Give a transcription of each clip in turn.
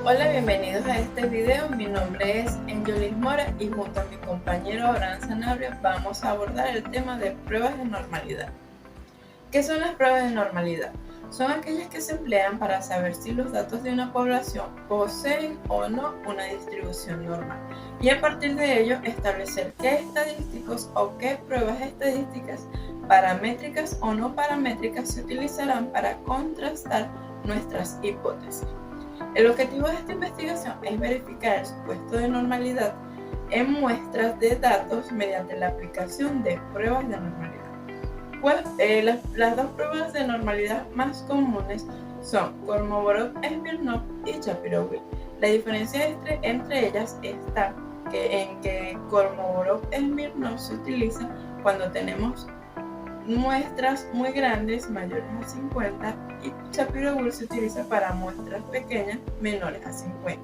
Hola, bienvenidos a este video. Mi nombre es Angelis Mora y junto a mi compañero Abraham Sanabria vamos a abordar el tema de pruebas de normalidad. ¿Qué son las pruebas de normalidad? Son aquellas que se emplean para saber si los datos de una población poseen o no una distribución normal y a partir de ello establecer qué estadísticos o qué pruebas estadísticas, paramétricas o no paramétricas, se utilizarán para contrastar nuestras hipótesis. El objetivo de esta investigación es verificar el supuesto de normalidad en muestras de datos mediante la aplicación de pruebas de normalidad. Las dos pruebas de normalidad más comunes son Kolmogorov-Smirnov y Shapiro-Wilk. La diferencia entre ellas está en que Kolmogorov-Smirnov se utiliza cuando tenemos muestras muy grandes mayores a 50 y Shapiro-Wilk se utiliza para muestras pequeñas menores a 50.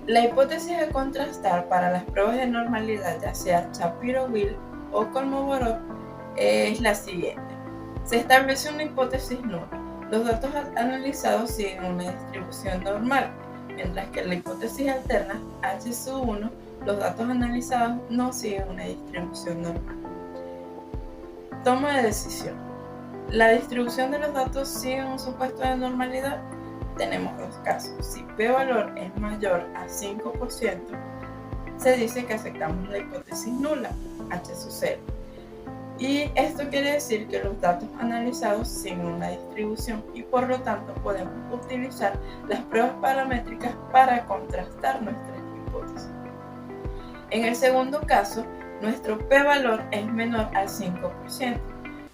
La hipótesis a contrastar para las pruebas de normalidad, ya sea Shapiro-Wilk o Kolmogorov, es la siguiente. Se establece una hipótesis nula. Los datos analizados siguen una distribución normal, mientras que en la hipótesis alterna H sub 1, los datos analizados no siguen una distribución normal. Toma de decisión. La distribución de los datos sigue un supuesto de normalidad. Tenemos dos casos. Si p-valor es mayor a 5%, se dice que aceptamos la hipótesis nula, H sub 0. Y esto quiere decir que los datos analizados siguen una distribución y por lo tanto podemos utilizar las pruebas paramétricas para contrastar nuestras hipótesis. En el segundo caso, nuestro p-valor es menor al 5%.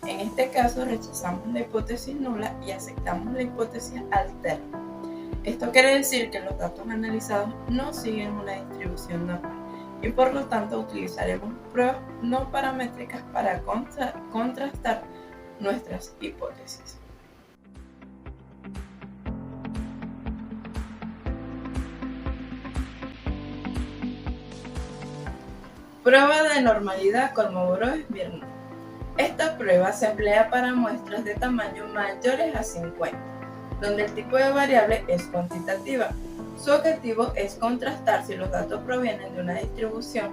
En este caso rechazamos la hipótesis nula y aceptamos la hipótesis alterna. Esto quiere decir que los datos analizados no siguen una distribución normal y por lo tanto utilizaremos pruebas no paramétricas para contrastar nuestras hipótesis. Prueba de normalidad Kolmogorov-Smirnov. Esta prueba se emplea para muestras de tamaño mayores a 50, donde el tipo de variable es cuantitativa. Su objetivo es contrastar si los datos provienen de una distribución,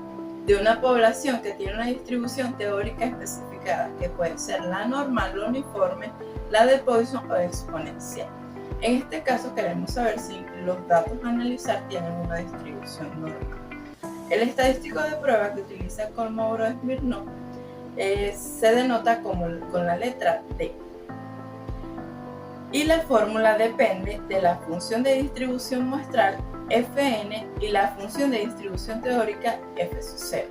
de una población que tiene una distribución teórica especificada, que puede ser la normal, la uniforme, la de Poisson o exponencial. En este caso queremos saber si los datos a analizar tienen una distribución normal. El estadístico de prueba que utiliza Kolmogorov-Smirnov se denota con la letra D. Y la fórmula depende de la función de distribución muestral Fn y la función de distribución teórica F sub 0.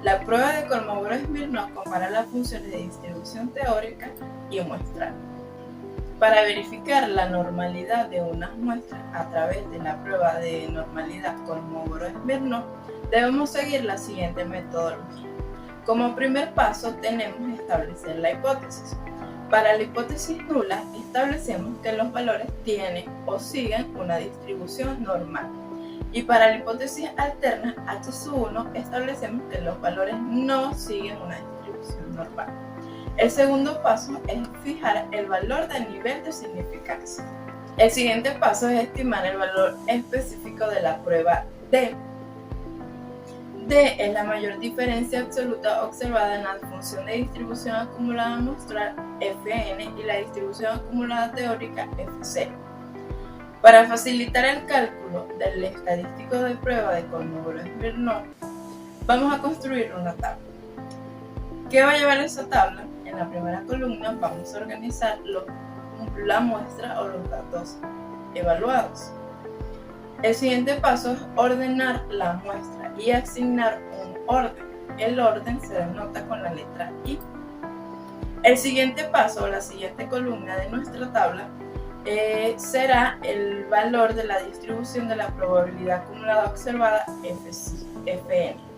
La prueba de Kolmogorov-Smirnov compara las funciones de distribución teórica y muestral. Para verificar la normalidad de unas muestras a través de la prueba de normalidad Kolmogorov-Smirnov, debemos seguir la siguiente metodología. Como primer paso tenemos establecer la hipótesis. Para la hipótesis nula establecemos que los valores tienen o siguen una distribución normal. Y para la hipótesis alterna H sub 1 establecemos que los valores no siguen una distribución normal. El segundo paso es fijar el valor del nivel de significancia. El siguiente paso es estimar el valor específico de la prueba D. D es la mayor diferencia absoluta observada en la función de distribución acumulada muestral Fn y la distribución acumulada teórica F0. Para facilitar el cálculo del estadístico de prueba de Kolmogorov-Smirnov, vamos a construir una tabla. ¿Qué va a llevar esa tabla? En la primera columna vamos a organizar la muestra o los datos evaluados. El siguiente paso es ordenar la muestra y asignar un orden. El orden se denota con la letra I. El siguiente paso, o la siguiente columna de nuestra tabla, será el valor de la distribución de la probabilidad acumulada observada Fn.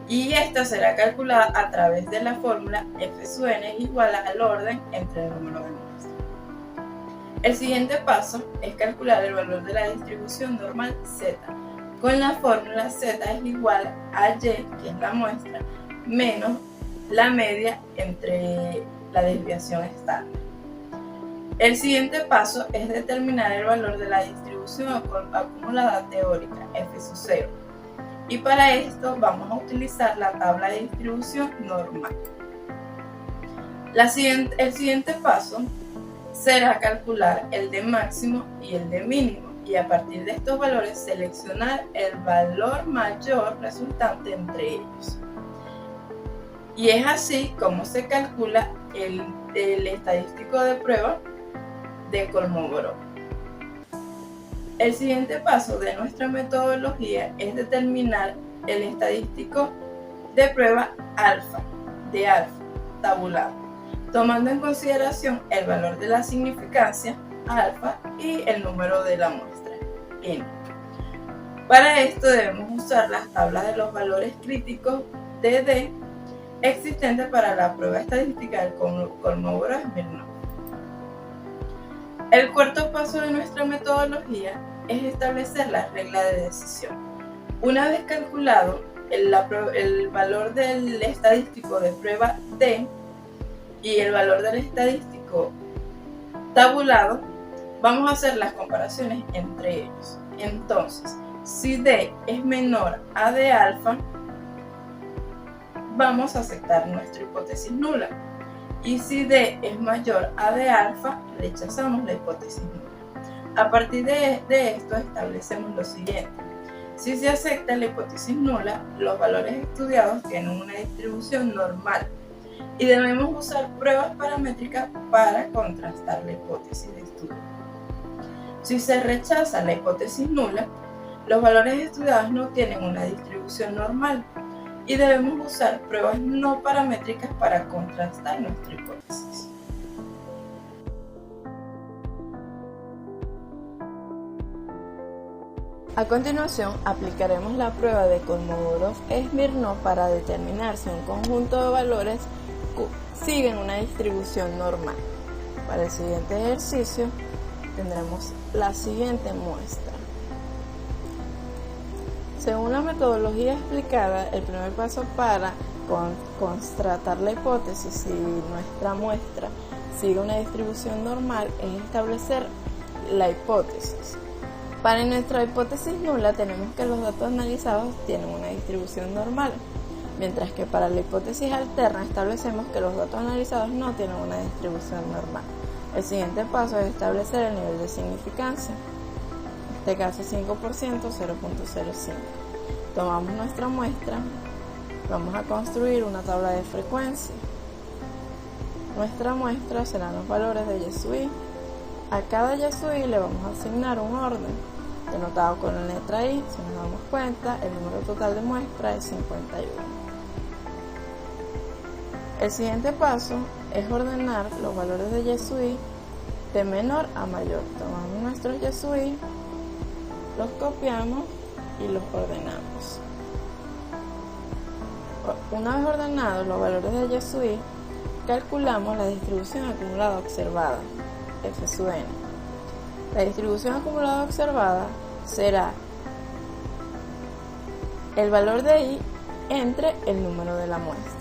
Y esta será calculada a través de la fórmula F sub n es igual al orden entre el número de muestras. El siguiente paso es calcular el valor de la distribución normal Z. Con la fórmula Z es igual a Y, que es la muestra, menos la media entre la desviación estándar. El siguiente paso es determinar el valor de la distribución distribución acumulada teórica, F sub 0. Y para esto vamos a utilizar la tabla de distribución normal. El siguiente paso será calcular el de máximo y el de mínimo, y a partir de estos valores seleccionar el valor mayor resultante entre ellos. Y es así como se calcula el estadístico de prueba de Kolmogorov. El siguiente paso de nuestra metodología es determinar el estadístico de prueba alfa, tabulado, tomando en consideración el valor de la significancia alfa y el número de la muestra n. Para esto debemos usar las tablas de los valores críticos de D existentes para la prueba estadística del Kolmogorov-Smirnov. El cuarto paso de nuestra metodología es establecer la regla de decisión. Una vez calculado el valor del estadístico de prueba D y el valor del estadístico tabulado, vamos a hacer las comparaciones entre ellos. Entonces, si D es menor a D alfa, vamos a aceptar nuestra hipótesis nula. Y si D es mayor a D alfa, rechazamos la hipótesis nula. A partir de esto establecemos lo siguiente. Si se acepta la hipótesis nula, los valores estudiados tienen una distribución normal y debemos usar pruebas paramétricas para contrastar la hipótesis de estudio. Si se rechaza la hipótesis nula, los valores estudiados no tienen una distribución normal y debemos usar pruebas no paramétricas para contrastar nuestra hipótesis. A continuación, aplicaremos la prueba de Kolmogorov-Smirnov para determinar si un conjunto de valores siguen una distribución normal. Para el siguiente ejercicio tendremos la siguiente muestra. Según la metodología explicada, el primer paso para constatar la hipótesis si nuestra muestra sigue una distribución normal es establecer la hipótesis. Para nuestra hipótesis nula tenemos que los datos analizados tienen una distribución normal, mientras que para la hipótesis alterna establecemos que los datos analizados no tienen una distribución normal. El siguiente paso es establecer el nivel de significancia, en este caso 5%, 0.05. Tomamos nuestra muestra, vamos a construir una tabla de frecuencia. Nuestra muestra serán los valores de Yesui. A cada Yesui le vamos a asignar un orden, denotado con la letra I. Si nos damos cuenta, el número total de muestra es 51. El siguiente paso es ordenar los valores de Yesui de menor a mayor. Tomamos nuestros Yesui, los copiamos y los ordenamos. Una vez ordenados los valores de Yesui, calculamos la distribución acumulada observada, F sub n. La distribución acumulada observada será el valor de I entre el número de la muestra.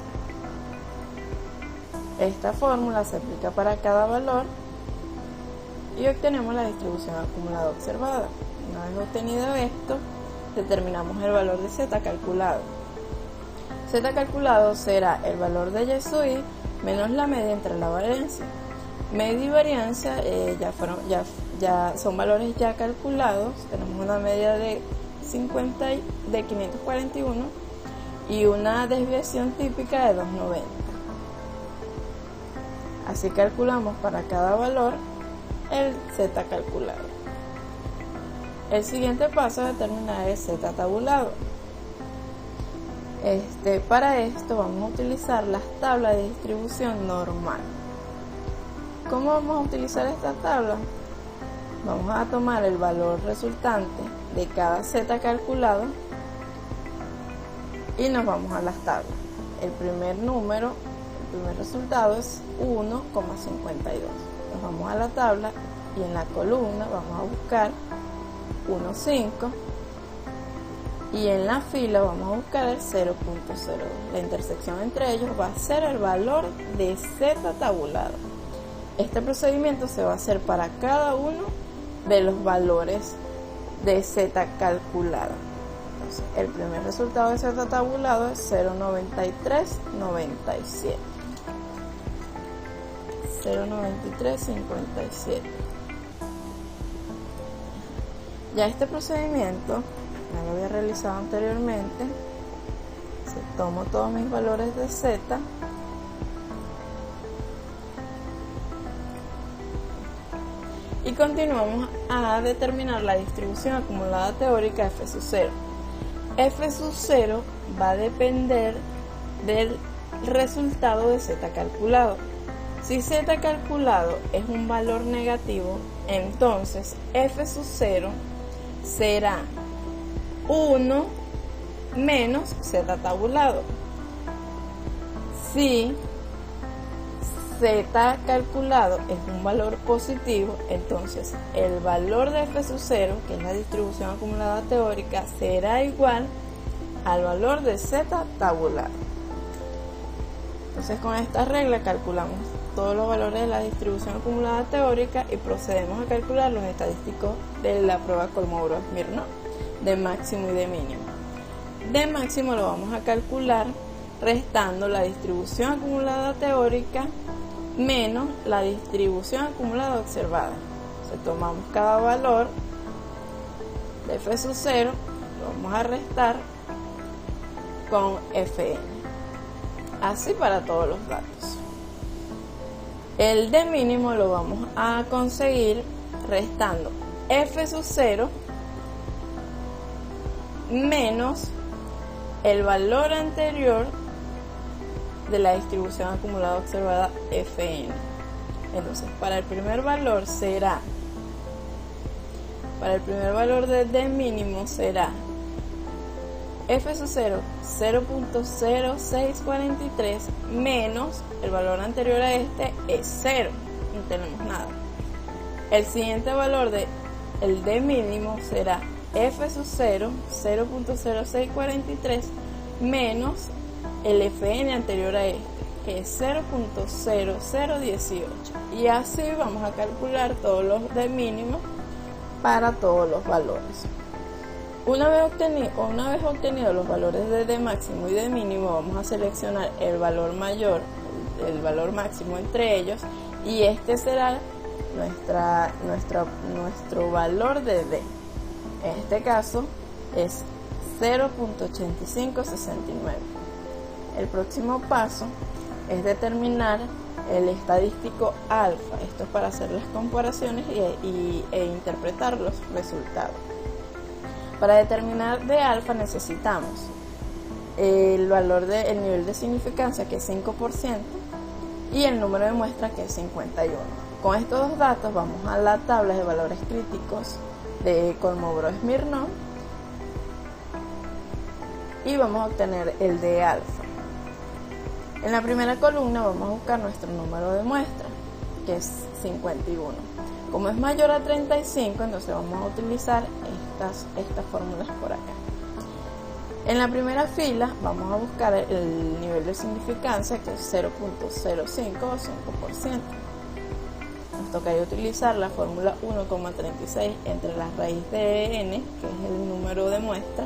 Esta fórmula se aplica para cada valor y obtenemos la distribución acumulada observada. Una vez obtenido esto, determinamos el valor de Z calculado. Z calculado será el valor de Yesui menos la media entre la variancia. Media y variancia ya son valores ya calculados. Tenemos una media de 541 y una desviación típica de 290. Así calculamos para cada valor el Z calculado. El siguiente paso es determinar el Z tabulado. Para esto vamos a utilizar las tablas de distribución normal. ¿Cómo vamos a utilizar esta tabla? Vamos a tomar el valor resultante de cada Z calculado y nos vamos a las tablas. El primer resultado es 1,52. Nos vamos a la tabla y en la columna vamos a buscar 1,5 y en la fila vamos a buscar el 0.02. La intersección entre ellos va a ser el valor de Z tabulado. Este procedimiento se va a hacer para cada uno de los valores de z calculado. Entonces, el primer resultado de z tabulado es 0.9397. 0.9357. Ya este procedimiento ya lo había realizado anteriormente. Tomo todos mis valores de z y continuamos a determinar la distribución acumulada teórica f sub 0. F sub 0 va a depender del resultado de z calculado. Si z calculado es un valor negativo, entonces f sub 0 será 1 menos z tabulado. Si z calculado es un valor positivo, entonces el valor de f sub 0, que es la distribución acumulada teórica, será igual al valor de z tabulado. Entonces, con esta regla calculamos todos los valores de la distribución acumulada teórica y procedemos a calcular los estadísticos de la prueba Kolmogorov-Smirnov de máximo y de mínimo. De máximo lo vamos a calcular restando la distribución acumulada teórica menos la distribución acumulada observada. Entonces, tomamos cada valor de f sub 0, lo vamos a restar con fn. Así para todos los datos. El de mínimo lo vamos a conseguir restando f sub 0 menos el valor anterior de la distribución acumulada observada fn. Entonces, para el primer valor de d mínimo será f sub 0 0.0643 menos el valor anterior a este es 0, no tenemos nada. El siguiente valor de el d mínimo será f sub 0 0.0643 menos el fn anterior a este, que es 0.0018, y así vamos a calcular todos los de mínimo para todos los valores. Una vez obtenidos los valores de d máximo y de mínimo, vamos a seleccionar el valor mayor, el valor máximo entre ellos, y este será nuestro valor de d. En este caso es 0.8569. El próximo paso es determinar el estadístico alfa. Esto es para hacer las comparaciones e interpretar los resultados. Para determinar de alfa necesitamos el valor del nivel de significancia, que es 5%, y el número de muestra, que es 51. Con estos dos datos vamos a la tabla de valores críticos de Kolmogorov-Smirnov y vamos a obtener el de alfa. En la primera columna vamos a buscar nuestro número de muestra, que es 51. Como es mayor a 35, entonces vamos a utilizar estas fórmulas por acá. En la primera fila vamos a buscar el nivel de significancia, que es 0.05 o 5%. Nos tocaría utilizar la fórmula 1,36 entre la raíz de n, que es el número de muestra.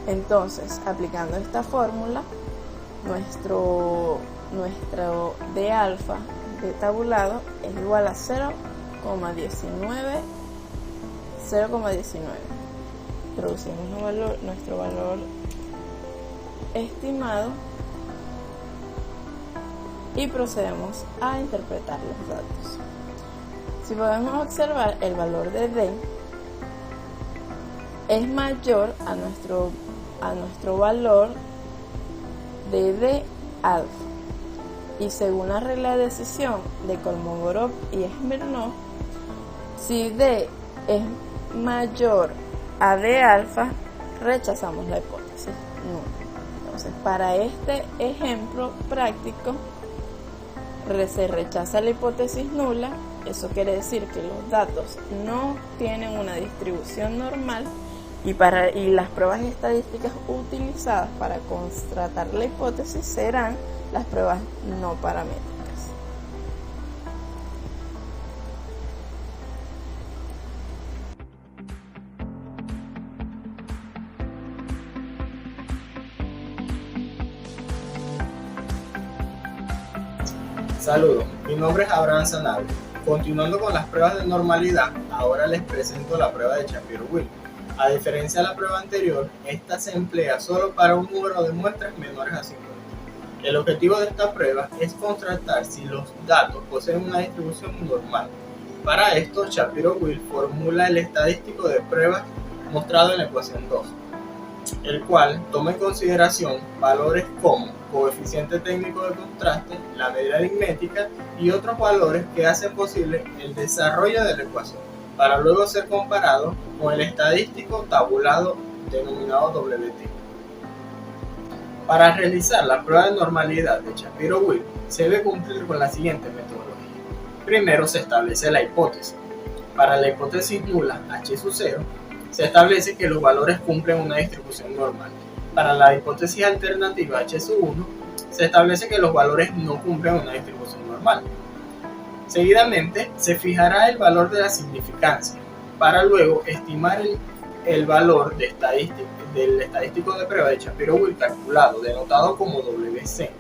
Entonces, aplicando esta fórmula, nuestro d alfa de tabulado es igual a 0,19. Introducimos nuestro valor estimado y procedemos a interpretar los datos. Si podemos observar, el valor de d es mayor a nuestro valor de d alfa, y según la regla de decisión de Kolmogorov y Smirnov, si d es mayor a d alfa, rechazamos la hipótesis nula. Entonces, para este ejemplo práctico se rechaza la hipótesis nula. Eso quiere decir que los datos no tienen una distribución normal, y las pruebas estadísticas utilizadas para constatar la hipótesis serán las pruebas no paramétricas. Saludos, mi nombre es Abraham Sanabria. Continuando con las pruebas de normalidad, ahora les presento la prueba de Shapiro-Wilk. A diferencia de la prueba anterior, esta se emplea solo para un número de muestras menores a 50. El objetivo de esta prueba es contrastar si los datos poseen una distribución normal. Para esto, Shapiro-Wilk formula el estadístico de pruebas mostrado en la ecuación 2, el cual toma en consideración valores como coeficiente técnico de contraste, la medida aritmética y otros valores que hacen posible el desarrollo de la ecuación, para luego ser comparado con el estadístico tabulado denominado WT. Para realizar la prueba de normalidad de Shapiro-Wilk se debe cumplir con la siguiente metodología. Primero se establece la hipótesis. Para la hipótesis nula H sub 0, se establece que los valores cumplen una distribución normal. Para la hipótesis alternativa H sub 1, se establece que los valores no cumplen una distribución normal. Seguidamente, se fijará el valor de la significancia, para luego estimar el valor del estadístico de prueba de Shapiro-Wilk calculado, denotado como WC.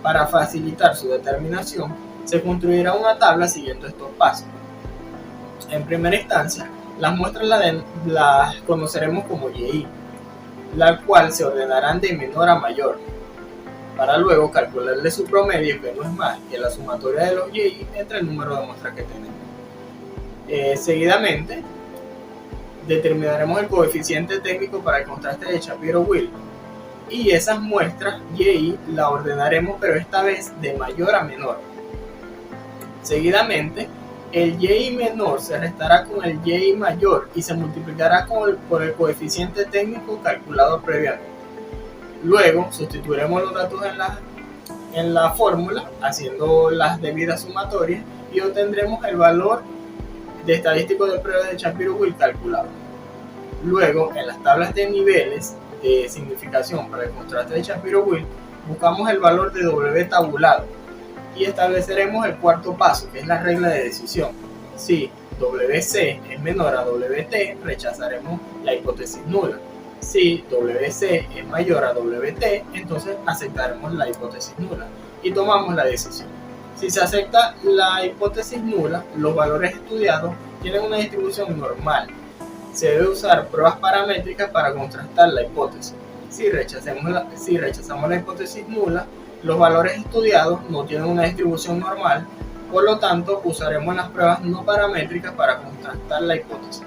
Para facilitar su determinación, se construirá una tabla siguiendo estos pasos. En primera instancia, las muestras las conoceremos como YI, la cual se ordenarán de menor a mayor, para luego calcularle su promedio, que no es más que la sumatoria de los YI entre el número de muestras que tenemos. Seguidamente, determinaremos el coeficiente técnico para el contraste de Shapiro-Wilk, y esas muestras YI la ordenaremos, pero esta vez de mayor a menor. Seguidamente, el YI menor se restará con el YI mayor y se multiplicará por el coeficiente técnico calculado previamente. Luego sustituiremos los datos en la fórmula haciendo las debidas sumatorias y obtendremos el valor de estadístico de prueba de Shapiro-Wilk calculado. Luego, en las tablas de niveles de significación para el contraste de Shapiro-Wilk, buscamos el valor de W tabulado y estableceremos el cuarto paso, que es la regla de decisión. Si WC es menor a WT, rechazaremos la hipótesis nula. Si WC es mayor a WT, entonces aceptaremos la hipótesis nula y tomamos la decisión. Si se acepta la hipótesis nula, los valores estudiados tienen una distribución normal. Se debe usar pruebas paramétricas para contrastar la hipótesis. Si rechazamos la hipótesis nula, los valores estudiados no tienen una distribución normal, por lo tanto usaremos las pruebas no paramétricas para contrastar la hipótesis.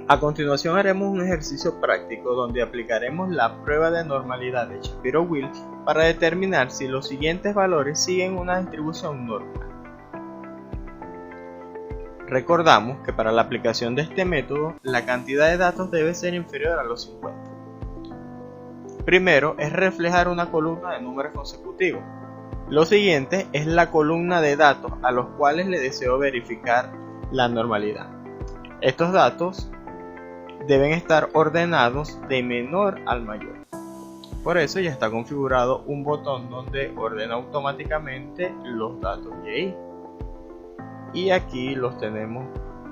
A continuación haremos un ejercicio práctico donde aplicaremos la prueba de normalidad de Shapiro-Wilk para determinar si los siguientes valores siguen una distribución normal. Recordamos que para la aplicación de este método, la cantidad de datos debe ser inferior a los 50. Primero es reflejar una columna de números consecutivos. Lo siguiente es la columna de datos a los cuales le deseo verificar la normalidad. Estos datos deben estar ordenados de menor al mayor. Por eso ya está configurado un botón donde ordena automáticamente los datos YI. Y aquí los tenemos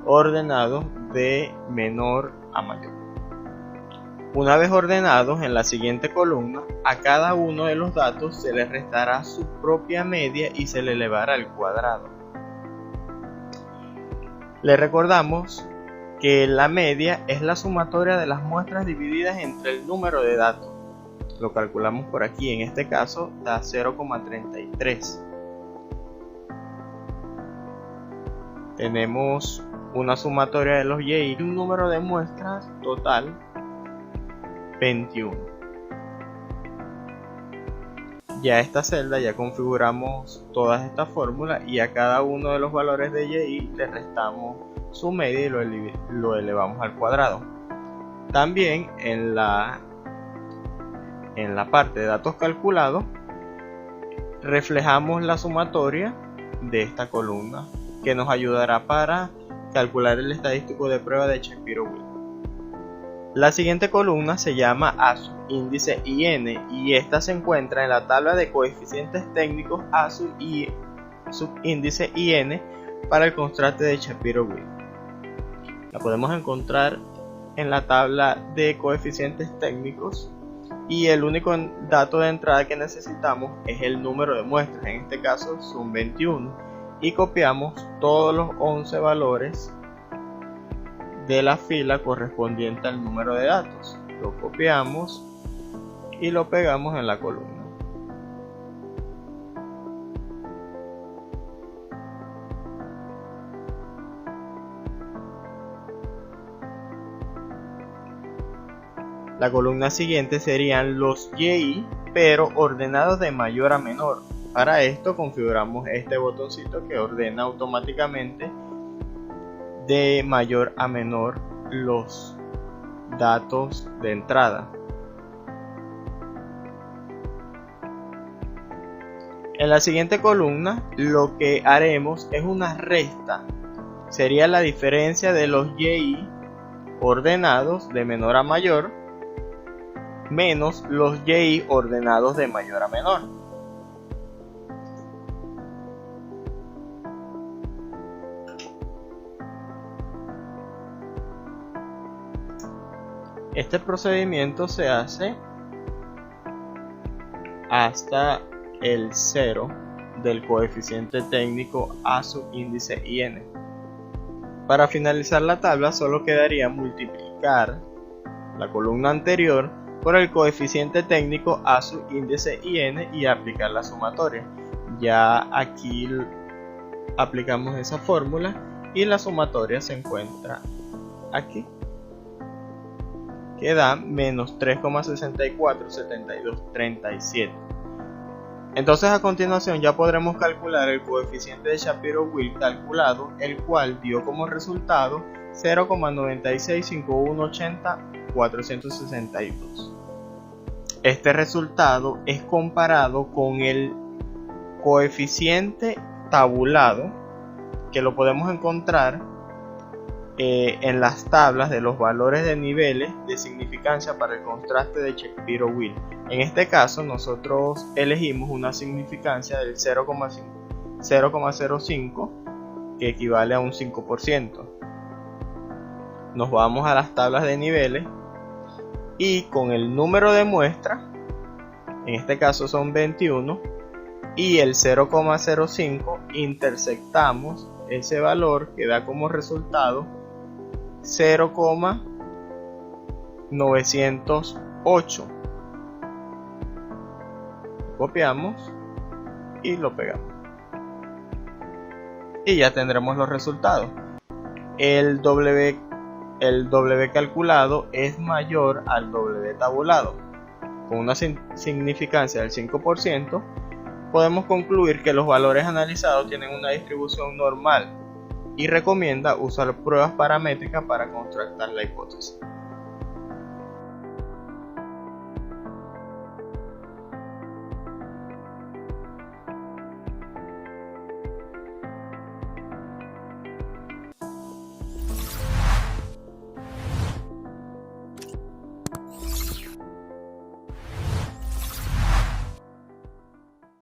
ordenados de menor a mayor. Una vez ordenados, en la siguiente columna, a cada uno de los datos se le restará su propia media y se le elevará al cuadrado. Le recordamos que la media es la sumatoria de las muestras divididas entre el número de datos. Lo calculamos por aquí, en este caso da 0,33. Tenemos una sumatoria de los YI y un número de muestras total 21. Ya esta celda ya configuramos todas estas fórmulas y a cada uno de los valores de YI le restamos su media y lo elevamos al cuadrado. También en la parte de datos calculados reflejamos la sumatoria de esta columna que nos ayudará para calcular el estadístico de prueba de Shapiro-Wilk. La siguiente columna se llama A subíndice IN y esta se encuentra en la tabla de coeficientes técnicos A subíndice IN para el contraste de Shapiro-Wilk. La podemos encontrar en la tabla de coeficientes técnicos y el único dato de entrada que necesitamos es el número de muestras, en este caso son 21, y copiamos todos los 11 valores de la fila correspondiente al número de datos. Lo copiamos y lo pegamos en la columna. La columna siguiente serían los YI, pero ordenados de mayor a menor. Para esto configuramos este botoncito que ordena automáticamente de mayor a menor los datos de entrada. En la siguiente columna lo que haremos es una resta. Sería la diferencia de los YI ordenados de menor a mayor menos los YI ordenados de mayor a menor. Este procedimiento se hace hasta el 0 del coeficiente técnico A subíndice IN. Para finalizar la tabla solo quedaría multiplicar la columna anterior por el coeficiente técnico A subíndice IN y aplicar la sumatoria. Ya aquí aplicamos esa fórmula y la sumatoria se encuentra aquí, que da menos 3,647237. Entonces a continuación ya podremos calcular el coeficiente de Shapiro-Wilk calculado, el cual dio como resultado 0,965180,462. Este resultado es comparado con el coeficiente tabulado, que lo podemos encontrar en las tablas de los valores de niveles de significancia para el contraste de Shapiro-Wilk. En este caso nosotros elegimos una significancia del 0,05 que equivale a un 5%. Nos vamos a las tablas de niveles y con el número de muestra, en este caso son 21, y el 0,05 intersectamos ese valor que da como resultado 0,908. Copiamos y lo pegamos y ya tendremos los resultados. El W calculado es mayor al W tabulado. Con una significancia del 5%, podemos concluir que los valores analizados tienen una distribución normal y recomienda usar pruebas paramétricas para contrastar la hipótesis.